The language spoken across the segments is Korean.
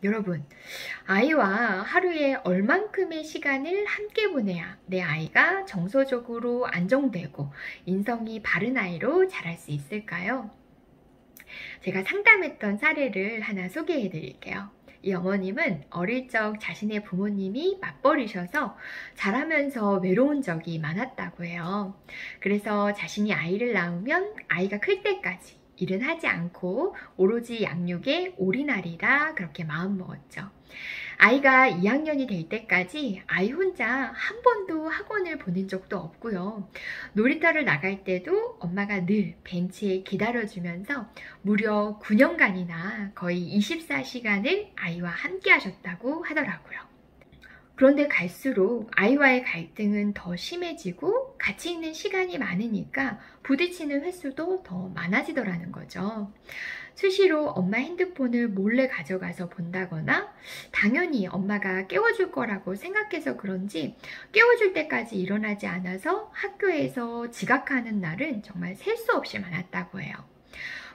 여러분, 아이와 하루에 얼만큼의 시간을 함께 보내야 내 아이가 정서적으로 안정되고 인성이 바른 아이로 자랄 수 있을까요? 제가 상담했던 사례를 하나 소개해 드릴게요. 이 어머님은 어릴 적 자신의 부모님이 맞벌이셔서 자라면서 외로운 적이 많았다고 해요. 그래서 자신이 아이를 낳으면 아이가 클 때까지 일은 하지 않고 오로지 양육에 올인하리라 그렇게 마음먹었죠. 아이가 2학년이 될 때까지 아이 혼자 한 번도 학원을 보낸 적도 없고요. 놀이터를 나갈 때도 엄마가 늘 벤치에 기다려주면서 무려 9년간이나 거의 24시간을 아이와 함께 하셨다고 하더라고요. 그런데 갈수록 아이와의 갈등은 더 심해지고 같이 있는 시간이 많으니까 부딪히는 횟수도 더 많아지더라는 거죠. 수시로 엄마 핸드폰을 몰래 가져가서 본다거나 당연히 엄마가 깨워줄 거라고 생각해서 그런지 깨워줄 때까지 일어나지 않아서 학교에서 지각하는 날은 정말 셀 수 없이 많았다고 해요.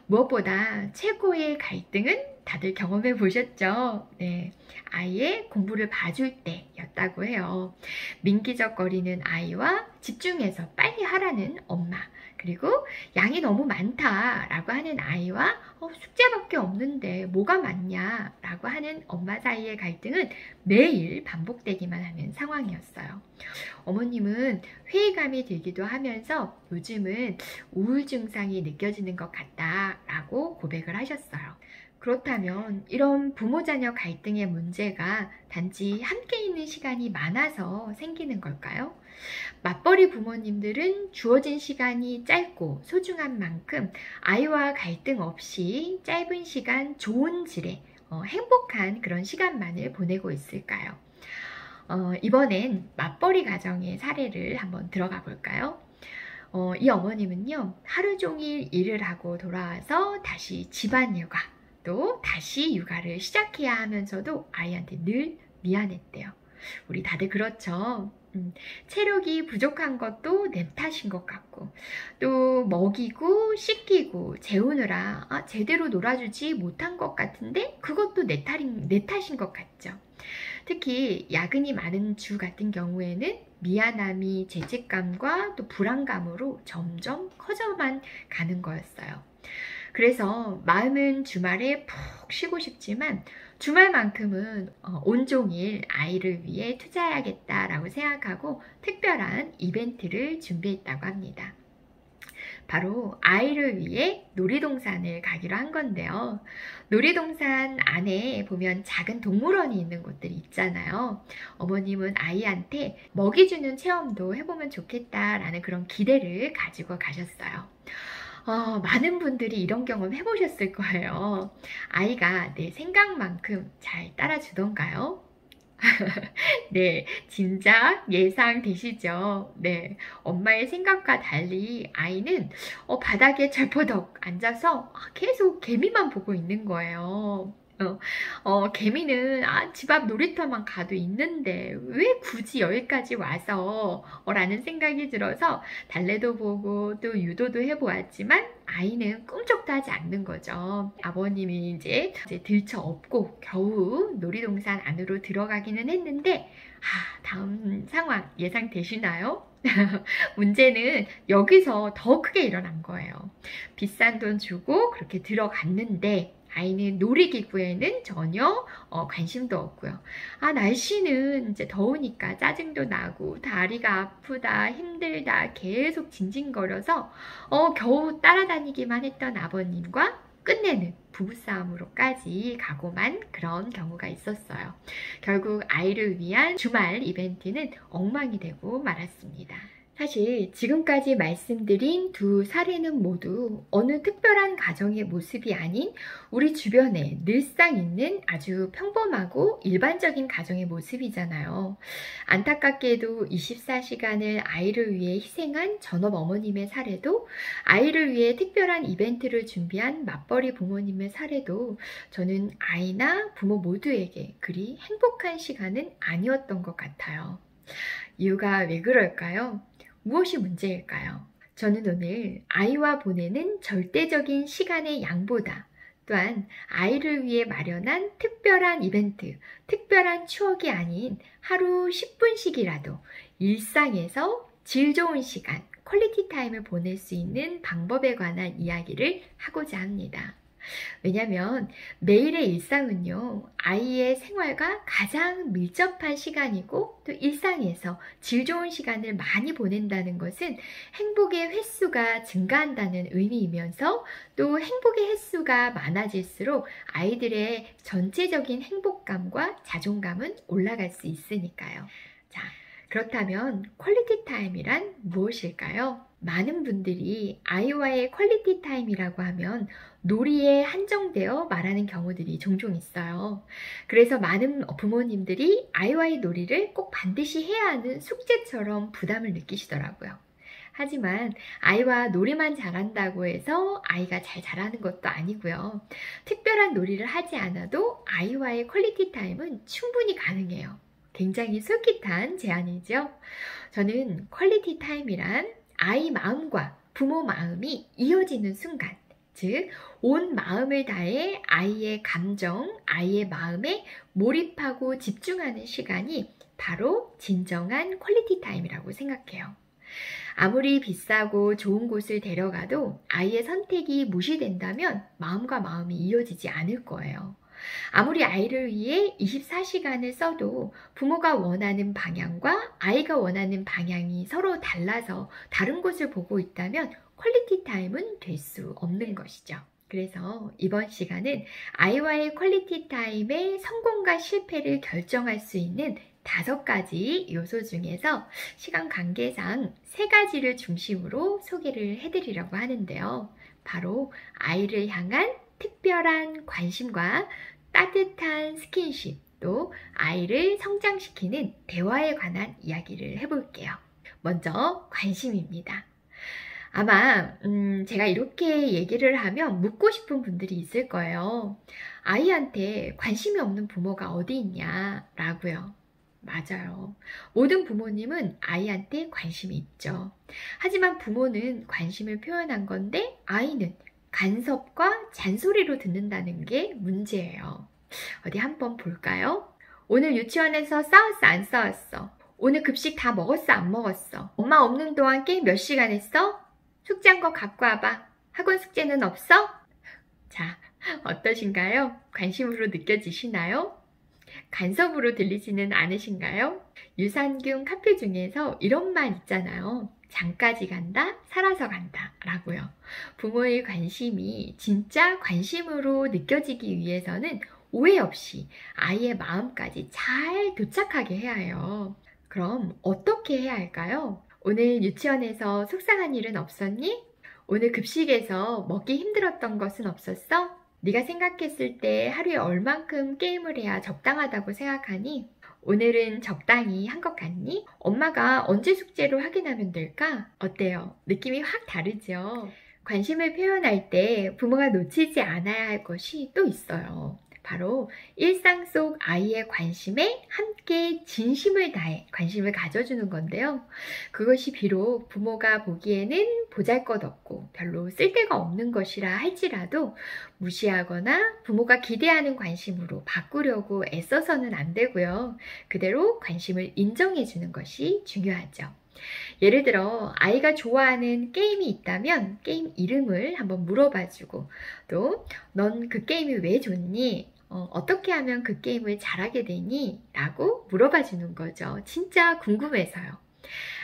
무엇보다 최고의 갈등은 다들 경험해 보셨죠? 네, 아이의 공부를 봐줄 때였다고 해요. 민기적거리는 아이와 집중해서 빨리 하라는 엄마, 그리고 양이 너무 많다라고 하는 아이와 숙제밖에 없는데 뭐가 많냐 라고 하는 엄마 사이의 갈등은 매일 반복되기만 하는 상황이었어요. 어머님은 회의감이 들기도 하면서 요즘은 우울 증상이 느껴지는 것 같다라고 고백을 하셨어요. 그렇다면 이런 부모-자녀 갈등의 문제가 단지 함께 있는 시간이 많아서 생기는 걸까요? 맞벌이 부모님들은 주어진 시간이 짧고 소중한 만큼 아이와 갈등 없이 짧은 시간 좋은 질의 행복한 그런 시간만을 보내고 있을까요? 이번엔 맞벌이 가정의 사례를 한번 들어가 볼까요? 이 어머님은요, 하루 종일 일을 하고 돌아와서 다시 집안일과 또 다시 육아를 시작해야 하면서도 아이한테 늘 미안했대요. 우리 다들 그렇죠. 체력이 부족한 것도 내 탓인 것 같고 또 먹이고 씻기고 재우느라 제대로 놀아주지 못한 것 같은데 그것도 내 탓인 것 같죠. 특히 야근이 많은 주 같은 경우에는 미안함이 죄책감과 또 불안감으로 점점 커져만 가는 거였어요. 그래서 마음은 주말에 푹 쉬고 싶지만 주말만큼은 온종일 아이를 위해 투자해야겠다라고 생각하고 특별한 이벤트를 준비했다고 합니다. 바로 아이를 위해 놀이동산을 가기로 한 건데요. 놀이동산 안에 보면 작은 동물원이 있는 곳들이 있잖아요. 어머님은 아이한테 먹이 주는 체험도 해보면 좋겠다라는 그런 기대를 가지고 가셨어요. 많은 분들이 이런 경험 해보셨을 거예요. 아이가 내 생각만큼 잘 따라주던가요? 네, 진짜 예상되시죠? 네, 엄마의 생각과 달리 아이는 바닥에 절퍼덕 앉아서 계속 개미만 보고 있는 거예요. 개미는 집 앞 놀이터만 가도 있는데 왜 굳이 여기까지 와서 라는 생각이 들어서 달래도 보고 또 유도도 해보았지만 아이는 꿈쩍도 하지 않는 거죠. 아버님이 이제 들쳐 업고 겨우 놀이동산 안으로 들어가기는 했는데 다음 상황 예상되시나요? 문제는 여기서 더 크게 일어난 거예요. 비싼 돈 주고 그렇게 들어갔는데 아이는 놀이기구에는 전혀 관심도 없고요. 날씨는 이제 더우니까 짜증도 나고 다리가 아프다 힘들다 계속 징징거려서 겨우 따라다니기만 했던 아버님과 끝내는 부부싸움으로까지 가고만 그런 경우가 있었어요. 결국 아이를 위한 주말 이벤트는 엉망이 되고 말았습니다. 사실 지금까지 말씀드린 두 사례는 모두 어느 특별한 가정의 모습이 아닌 우리 주변에 늘상 있는 아주 평범하고 일반적인 가정의 모습이잖아요. 안타깝게도 24시간을 아이를 위해 희생한 전업 어머님의 사례도 아이를 위해 특별한 이벤트를 준비한 맞벌이 부모님의 사례도 저는 아이나 부모 모두에게 그리 행복한 시간은 아니었던 것 같아요. 이유가 왜 그럴까요? 무엇이 문제일까요? 저는 오늘 아이와 보내는 절대적인 시간의 양보다 또한 아이를 위해 마련한 특별한 이벤트, 특별한 추억이 아닌 하루 10분씩이라도 일상에서 질 좋은 시간, 퀄리티 타임을 보낼 수 있는 방법에 관한 이야기를 하고자 합니다. 왜냐하면 매일의 일상은요, 아이의 생활과 가장 밀접한 시간이고 또 일상에서 질 좋은 시간을 많이 보낸다는 것은 행복의 횟수가 증가한다는 의미이면서 또 행복의 횟수가 많아질수록 아이들의 전체적인 행복감과 자존감은 올라갈 수 있으니까요. 자, 그렇다면 퀄리티 타임이란 무엇일까요? 많은 분들이 아이와의 퀄리티 타임이라고 하면 놀이에 한정되어 말하는 경우들이 종종 있어요. 그래서 많은 부모님들이 아이와의 놀이를 꼭 반드시 해야 하는 숙제처럼 부담을 느끼시더라고요. 하지만 아이와 놀이만 잘한다고 해서 아이가 잘 자라는 것도 아니고요. 특별한 놀이를 하지 않아도 아이와의 퀄리티 타임은 충분히 가능해요. 굉장히 솔깃한 제안이죠. 저는 퀄리티 타임이란 아이 마음과 부모 마음이 이어지는 순간, 즉 온 마음을 다해 아이의 감정, 아이의 마음에 몰입하고 집중하는 시간이 바로 진정한 퀄리티 타임이라고 생각해요. 아무리 비싸고 좋은 곳을 데려가도 아이의 선택이 무시된다면 마음과 마음이 이어지지 않을 거예요. 아무리 아이를 위해 24시간을 써도 부모가 원하는 방향과 아이가 원하는 방향이 서로 달라서 다른 곳을 보고 있다면 퀄리티 타임은 될 수 없는 것이죠. 그래서 이번 시간은 아이와의 퀄리티 타임의 성공과 실패를 결정할 수 있는 5가지 요소 중에서 시간 관계상 3가지를 중심으로 소개를 해드리려고 하는데요. 바로 아이를 향한 특별한 관심과 따뜻한 스킨십, 또 아이를 성장시키는 대화에 관한 이야기를 해볼게요. 먼저 관심입니다. 아마 제가 이렇게 얘기를 하면 묻고 싶은 분들이 있을 거예요. 아이한테 관심이 없는 부모가 어디 있냐 라고요. 맞아요. 모든 부모님은 아이한테 관심이 있죠. 하지만 부모는 관심을 표현한 건데 아이는 간섭과 잔소리로 듣는다는 게 문제예요. 어디 한번 볼까요? 오늘 유치원에서 싸웠어, 안 싸웠어? 오늘 급식 다 먹었어, 안 먹었어? 엄마 없는 동안 게임 몇 시간 했어? 숙제한 거 갖고 와봐. 학원 숙제는 없어? 자, 어떠신가요? 관심으로 느껴지시나요? 간섭으로 들리지는 않으신가요? 유산균 카페 중에서 이런 말 있잖아요. 장까지 간다, 살아서 간다 라고요. 부모의 관심이 진짜 관심으로 느껴지기 위해서는 오해 없이 아이의 마음까지 잘 도착하게 해야 해요. 그럼 어떻게 해야 할까요? 오늘 유치원에서 속상한 일은 없었니? 오늘 급식에서 먹기 힘들었던 것은 없었어? 네가 생각했을 때 하루에 얼만큼 게임을 해야 적당하다고 생각하니? 오늘은 적당히 한 것 같니? 엄마가 언제 숙제를 확인하면 될까? 어때요? 느낌이 확 다르죠? 관심을 표현할 때 부모가 놓치지 않아야 할 것이 또 있어요. 바로 일상 속 아이의 관심에 함께 진심을 다해 관심을 가져주는 건데요. 그것이 비록 부모가 보기에는 보잘것없고 별로 쓸데가 없는 것이라 할지라도 무시하거나 부모가 기대하는 관심으로 바꾸려고 애써서는 안 되고요. 그대로 관심을 인정해주는 것이 중요하죠. 예를 들어 아이가 좋아하는 게임이 있다면 게임 이름을 한번 물어봐주고 또 넌 그 게임이 왜 좋니? 어떻게 하면 그 게임을 잘하게 되니? 라고 물어봐주는 거죠. 진짜 궁금해서요.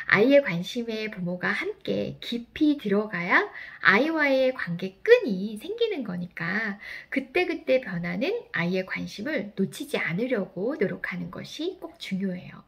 아이의 관심에 부모가 함께 깊이 들어가야 아이와의 관계끈이 생기는 거니까 그때그때 변하는 아이의 관심을 놓치지 않으려고 노력하는 것이 꼭 중요해요.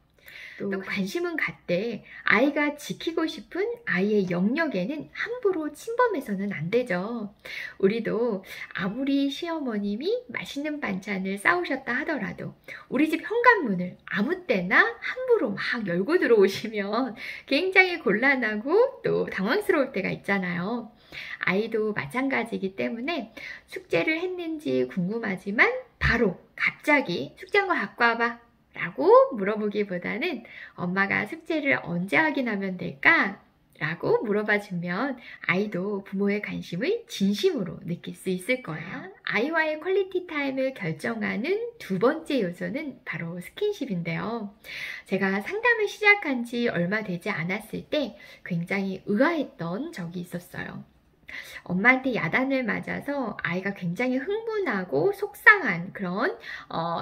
또 관심은 갖되 아이가 지키고 싶은 아이의 영역에는 함부로 침범해서는 안 되죠. 우리도 아무리 시어머님이 맛있는 반찬을 싸우셨다 하더라도 우리 집 현관문을 아무 때나 함부로 막 열고 들어오시면 굉장히 곤란하고 또 당황스러울 때가 있잖아요. 아이도 마찬가지이기 때문에 숙제를 했는지 궁금하지만 바로 갑자기 숙제한 거 갖고 와봐 라고 물어보기보다는 엄마가 숙제를 언제 확인하면 될까? 라고 물어봐 주면 아이도 부모의 관심을 진심으로 느낄 수 있을 거예요. 아이와의 퀄리티 타임을 결정하는 두 번째 요소는 바로 스킨십인데요. 제가 상담을 시작한 지 얼마 되지 않았을 때 굉장히 의아했던 적이 있었어요. 엄마한테 야단을 맞아서 아이가 굉장히 흥분하고 속상한 그런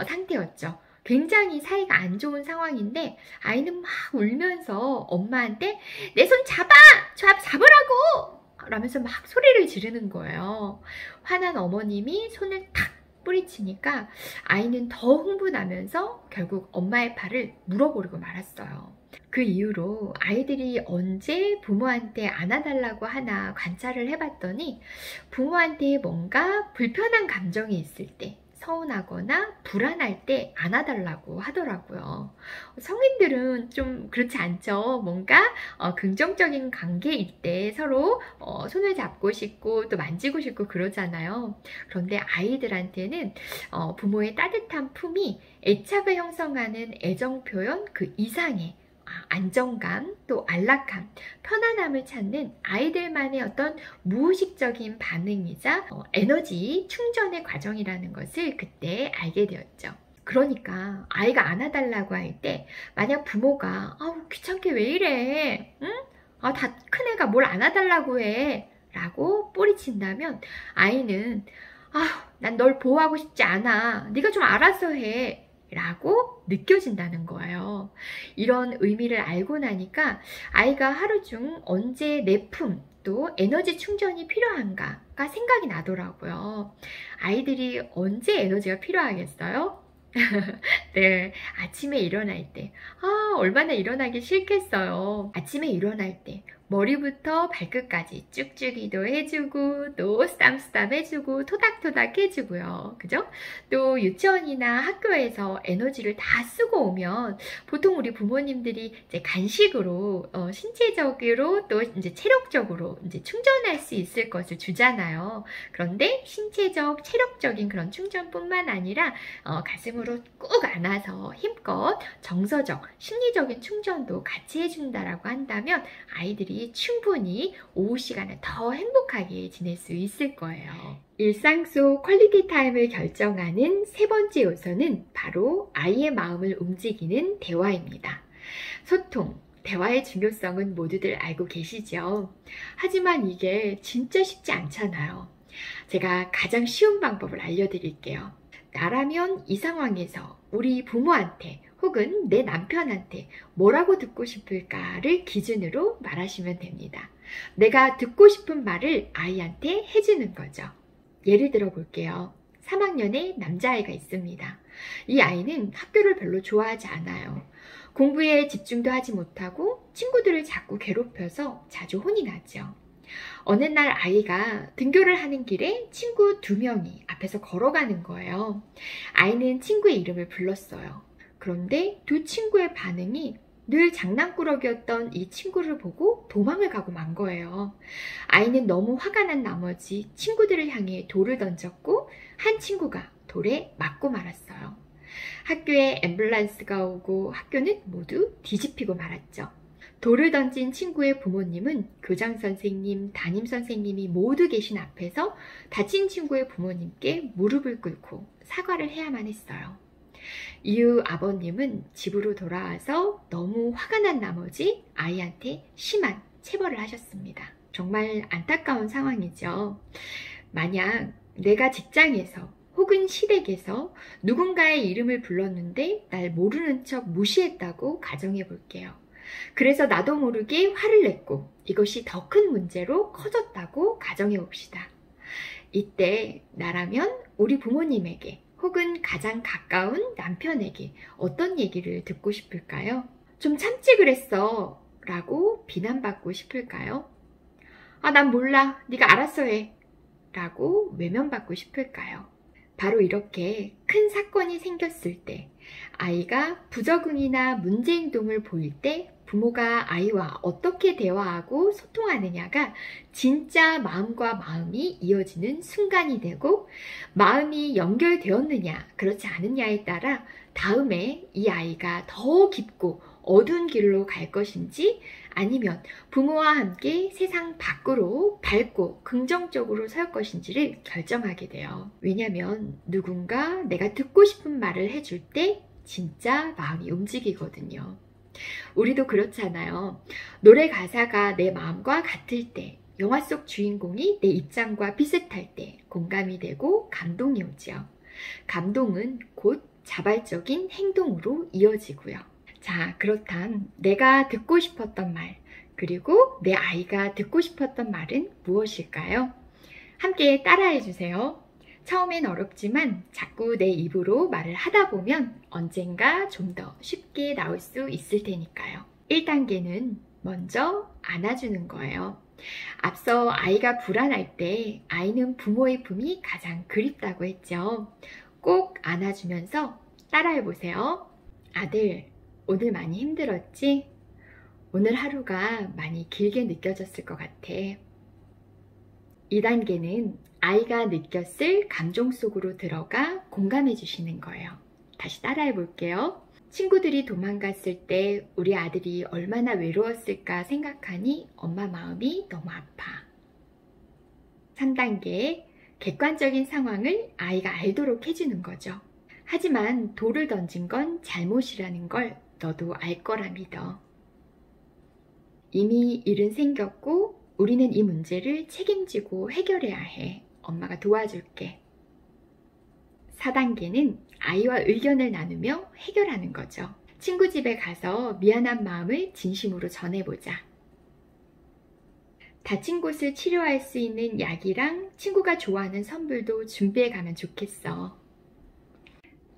상태였죠. 굉장히 사이가 안 좋은 상황인데 아이는 막 울면서 엄마한테 내 손 잡으라고! 라면서 막 소리를 지르는 거예요. 화난 어머님이 손을 탁 뿌리치니까 아이는 더 흥분하면서 결국 엄마의 팔을 물어버리고 말았어요. 그 이후로 아이들이 언제 부모한테 안아달라고 하나 관찰을 해봤더니 부모한테 뭔가 불편한 감정이 있을 때, 서운하거나 불안할 때 안아달라고 하더라고요. 성인들은 좀 그렇지 않죠. 뭔가 긍정적인 관계일 때 서로 손을 잡고 싶고 또 만지고 싶고 그러잖아요. 그런데 아이들한테는 부모의 따뜻한 품이 애착을 형성하는 애정 표현 그 이상의 안정감, 또 안락함, 편안함을 찾는 아이들만의 어떤 무의식적인 반응이자 에너지 충전의 과정이라는 것을 그때 알게 되었죠. 그러니까 아이가 안아달라고 할 때 만약 부모가 아우 귀찮게 왜 이래? 응? 다 큰 애가 뭘 안아달라고 해? 라고 뿌리친다면 아이는 난 널 보호하고 싶지 않아. 네가 좀 알아서 해. 라고 느껴진다는 거예요. 이런 의미를 알고 나니까 아이가 하루 중 언제 내 품, 또 에너지 충전이 필요한가가 생각이 나더라고요. 아이들이 언제 에너지가 필요하겠어요? 네, 아침에 일어날 때 얼마나 일어나기 싫겠어요. 아침에 일어날 때 머리부터 발끝까지 쭉쭉이도 해주고 또 쓰담쓰담 해주고 토닥토닥 해주고요. 그죠? 또 유치원이나 학교에서 에너지를 다 쓰고 오면 보통 우리 부모님들이 이제 간식으로 신체적으로 또 이제 체력적으로 이제 충전할 수 있을 것을 주잖아요. 그런데 신체적, 체력적인 그런 충전뿐만 아니라 가슴으로 꾹 안아서 힘껏 정서적, 심리적인 충전도 같이 해준다라고 한다면 아이들이 충분히 오후 시간을 더 행복하게 지낼 수 있을 거예요. 일상 속 퀄리티 타임을 결정하는 세 번째 요소는 바로 아이의 마음을 움직이는 대화입니다. 소통, 대화의 중요성은 모두들 알고 계시죠? 하지만 이게 진짜 쉽지 않잖아요. 제가 가장 쉬운 방법을 알려드릴게요. 나라면 이 상황에서 우리 부모한테 혹은 내 남편한테 뭐라고 듣고 싶을까를 기준으로 말하시면 됩니다. 내가 듣고 싶은 말을 아이한테 해주는 거죠. 예를 들어 볼게요. 3학년의 남자아이가 있습니다. 이 아이는 학교를 별로 좋아하지 않아요. 공부에 집중도 하지 못하고 친구들을 자꾸 괴롭혀서 자주 혼이 나죠. 어느 날 아이가 등교를 하는 길에 친구 2명이 앞에서 걸어가는 거예요. 아이는 친구의 이름을 불렀어요. 그런데 두 친구의 반응이 늘 장난꾸러기였던 이 친구를 보고 도망을 가고 만 거예요. 아이는 너무 화가 난 나머지 친구들을 향해 돌을 던졌고 한 친구가 돌에 맞고 말았어요. 학교에 앰뷸런스가 오고 학교는 모두 뒤집히고 말았죠. 돌을 던진 친구의 부모님은 교장선생님, 담임선생님이 모두 계신 앞에서 다친 친구의 부모님께 무릎을 꿇고 사과를 해야만 했어요. 이후 아버님은 집으로 돌아와서 너무 화가 난 나머지 아이한테 심한 체벌을 하셨습니다. 정말 안타까운 상황이죠. 만약 내가 직장에서 혹은 시댁에서 누군가의 이름을 불렀는데 날 모르는 척 무시했다고 가정해 볼게요. 그래서 나도 모르게 화를 냈고 이것이 더 큰 문제로 커졌다고 가정해 봅시다. 이때 나라면 우리 부모님에게 혹은 가장 가까운 남편에게 어떤 얘기를 듣고 싶을까요? 좀 참지 그랬어 라고 비난받고 싶을까요? 난 몰라, 네가 알아서 해 라고 외면받고 싶을까요? 바로 이렇게 큰 사건이 생겼을 때 아이가 부적응이나 문제행동을 보일 때 부모가 아이와 어떻게 대화하고 소통하느냐가 진짜 마음과 마음이 이어지는 순간이 되고 마음이 연결되었느냐 그렇지 않느냐에 따라 다음에 이 아이가 더 깊고 어두운 길로 갈 것인지 아니면 부모와 함께 세상 밖으로 밝고 긍정적으로 설 것인지를 결정하게 돼요. 왜냐면 누군가 내가 듣고 싶은 말을 해줄 때 진짜 마음이 움직이거든요. 우리도 그렇잖아요. 노래 가사가 내 마음과 같을 때, 영화 속 주인공이 내 입장과 비슷할 때 공감이 되고 감동이 오지요. 감동은 곧 자발적인 행동으로 이어지고요. 자, 그렇다면 내가 듣고 싶었던 말, 그리고 내 아이가 듣고 싶었던 말은 무엇일까요? 함께 따라해 주세요. 처음엔 어렵지만 자꾸 내 입으로 말을 하다 보면 언젠가 좀 더 쉽게 나올 수 있을 테니까요. 1단계는 먼저 안아주는 거예요. 앞서 아이가 불안할 때 아이는 부모의 품이 가장 그립다고 했죠. 꼭 안아주면서 따라해 보세요. 아들, 오늘 많이 힘들었지? 오늘 하루가 많이 길게 느껴졌을 것 같아. 2단계는 아이가 느꼈을 감정 속으로 들어가 공감해 주시는 거예요. 다시 따라해 볼게요. 친구들이 도망갔을 때 우리 아들이 얼마나 외로웠을까 생각하니 엄마 마음이 너무 아파. 3단계, 객관적인 상황을 아이가 알도록 해주는 거죠. 하지만 돌을 던진 건 잘못이라는 걸 너도 알 거라 믿어. 이미 일은 생겼고 우리는 이 문제를 책임지고 해결해야 해. 엄마가 도와줄게. 4단계는 아이와 의견을 나누며 해결하는 거죠. 친구 집에 가서 미안한 마음을 진심으로 전해보자. 다친 곳을 치료할 수 있는 약이랑 친구가 좋아하는 선물도 준비해가면 좋겠어.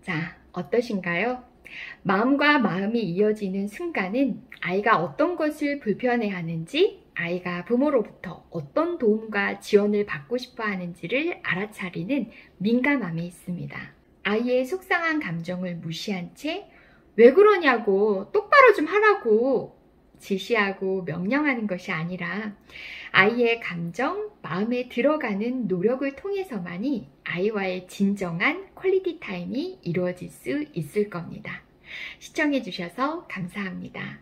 자, 어떠신가요? 마음과 마음이 이어지는 순간은 아이가 어떤 것을 불편해하는지, 아이가 부모로부터 어떤 도움과 지원을 받고 싶어 하는지를 알아차리는 민감함이 있습니다. 아이의 속상한 감정을 무시한 채 왜 그러냐고, 똑바로 좀 하라고 지시하고 명령하는 것이 아니라 아이의 감정, 마음에 들어가는 노력을 통해서만이 아이와의 진정한 퀄리티 타임이 이루어질 수 있을 겁니다. 시청해 주셔서 감사합니다.